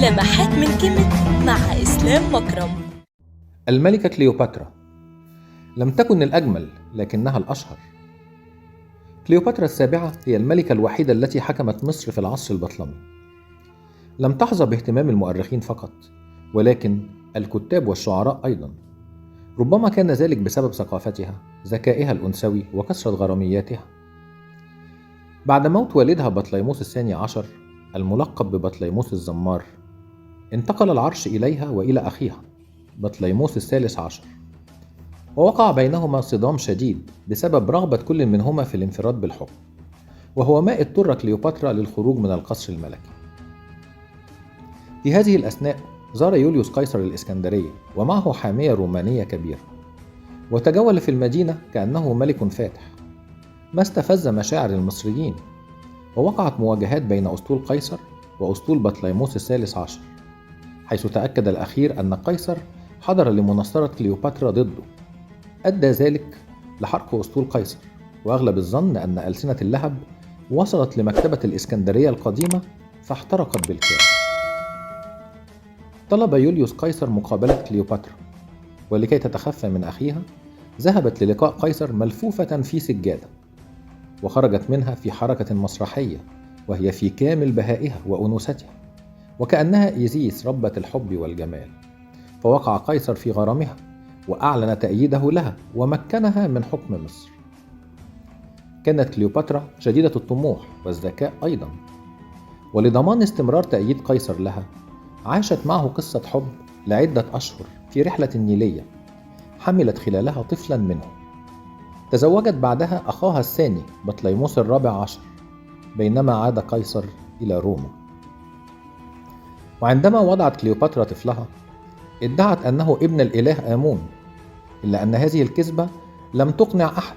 لمحات من كيميت مع إسلام مكرم. الملكة كليوباترا لم تكن الأجمل لكنها الأشهر. كليوباترا السابعة هي الملكة الوحيدة التي حكمت مصر في العصر البطلمي. لم تحظى باهتمام المؤرخين فقط، ولكن الكتاب والشعراء أيضا. ربما كان ذلك بسبب ثقافتها، ذكائها الأنثوي، وكثرة غرامياتها. بعد موت والدها بطليموس الثاني عشر الملقب ببطليموس الزمار، انتقل العرش إليها وإلى أخيها بطليموس الثالث عشر، ووقع بينهما صدام شديد بسبب رغبة كل منهما في الانفراد بالحكم، وهو ما اضطر كليوباترا للخروج من القصر الملكي. في هذه الأثناء زار يوليوس قيصر الإسكندرية ومعه حامية رومانية كبيرة، وتجول في المدينة كأنه ملك فاتح، ما استفز مشاعر المصريين، ووقعت مواجهات بين أسطول قيصر وأسطول بطليموس الثالث عشر، حيث تأكد الأخير أن قيصر حضر لمناصرة كليوباترا ضده. أدى ذلك لحرق أسطول قيصر، وأغلب الظن أن ألسنة اللهب وصلت لمكتبة الإسكندرية القديمة فاحترقت بالكامل. طلب يوليوس قيصر مقابلة كليوباترا، ولكي تتخفى من أخيها ذهبت للقاء قيصر ملفوفة في سجادة، وخرجت منها في حركة مسرحية وهي في كامل بهائها وأنوثتها، وكأنها إيزيس ربة الحب والجمال. فوقع قيصر في غرامها وأعلن تأييده لها ومكنها من حكم مصر. كانت كليوباترا شديدة الطموح والذكاء أيضا، ولضمان استمرار تأييد قيصر لها عاشت معه قصة حب لعدة أشهر في رحلة نيلية حملت خلالها طفلا منه. تزوجت بعدها أخاها الثاني بطليموس الرابع عشر، بينما عاد قيصر إلى روما. وعندما وضعت كليوباترا طفلها ادعت أنه ابن الإله آمون، إلا أن هذه الكذبة لم تقنع أحد،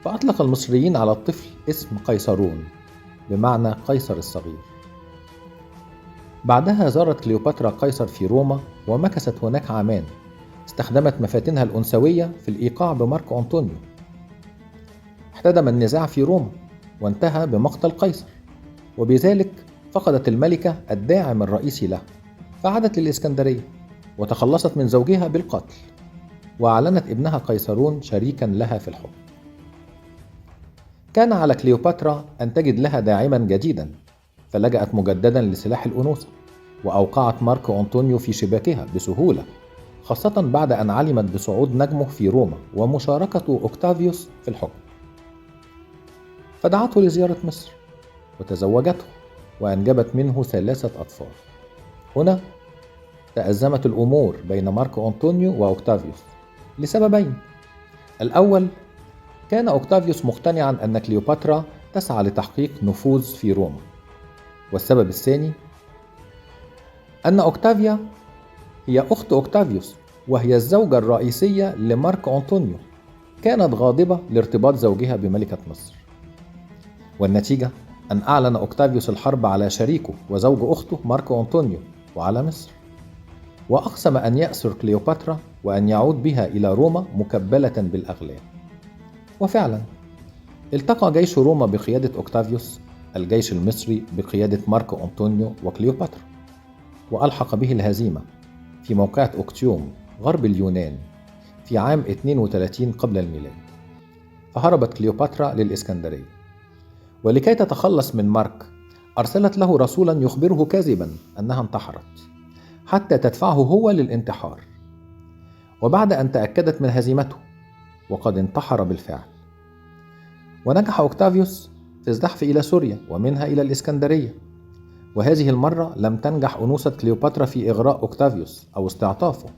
فأطلق المصريين على الطفل اسم قيصرون بمعنى قيصر الصغير. بعدها زارت كليوباترا قيصر في روما ومكثت هناك عامان، استخدمت مفاتنها الأنثوية في الإيقاع بمارك أنطونيو. احتدم النزاع في روما وانتهى بمقتل قيصر، وبذلك فقدت الملكة الداعم الرئيسي لها، فعادت للإسكندرية وتخلصت من زوجها بالقتل، وأعلنت ابنها قيصرون شريكا لها في الحكم. كان على كليوباترا أن تجد لها داعما جديدا، فلجأت مجددا لسلاح الأنوثة، وأوقعت مارك أنطونيو في شباكها بسهولة، خاصة بعد أن علمت بصعود نجمه في روما ومشاركة أوكتافيوس في الحكم، فدعته لزيارة مصر وتزوجته وأنجبت منه 3 أطفال. هنا تأزمت الأمور بين مارك أنطونيو وأوكتافيوس لسببين. الأول، كان أوكتافيوس مقتنعا أن كليوباترا تسعى لتحقيق نفوذ في روما، والسبب الثاني أن أوكتافيا هي أخت أوكتافيوس، وهي الزوجة الرئيسية لمارك أنطونيو، كانت غاضبة لارتباط زوجها بملكة مصر. والنتيجة أن أعلن أوكتافيوس الحرب على شريكه وزوج أخته مارك أنطونيو وعلى مصر، وأقسم أن يأسر كليوباترا وأن يعود بها إلى روما مكبلة بالأغلال. وفعلا التقى جيش روما بقيادة أوكتافيوس الجيش المصري بقيادة مارك أنطونيو وكليوباترا، وألحق به الهزيمة في موقعة أوكتيوم غرب اليونان في عام 32 قبل الميلاد. فهربت كليوباترا للإسكندرية، ولكي تتخلص من مارك أرسلت له رسولا يخبره كاذبا أنها انتحرت حتى تدفعه هو للانتحار. وبعد أن تأكدت من هزيمته وقد انتحر بالفعل، ونجح أوكتافيوس في الزحف إلى سوريا ومنها إلى الإسكندرية. وهذه المرة لم تنجح أنوثة كليوباترا في إغراء أوكتافيوس أو استعطافه،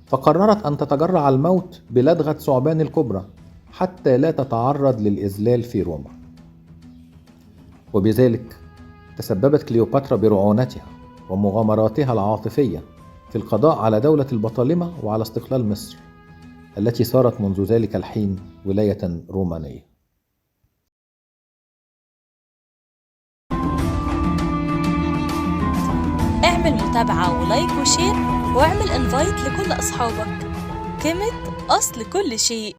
فقررت أن تتجرع الموت بلدغة ثعبان الكبرى حتى لا تتعرض للإذلال في روما. وبذلك تسببت كليوباترا برعونتها ومغامراتها العاطفية في القضاء على دولة البطالمة وعلى استقلال مصر، التي صارت منذ ذلك الحين ولاية رومانية. اعمل متابعة ولايك وشير، واعمل انفايت لكل أصحابك. كيميت أصل كل شيء.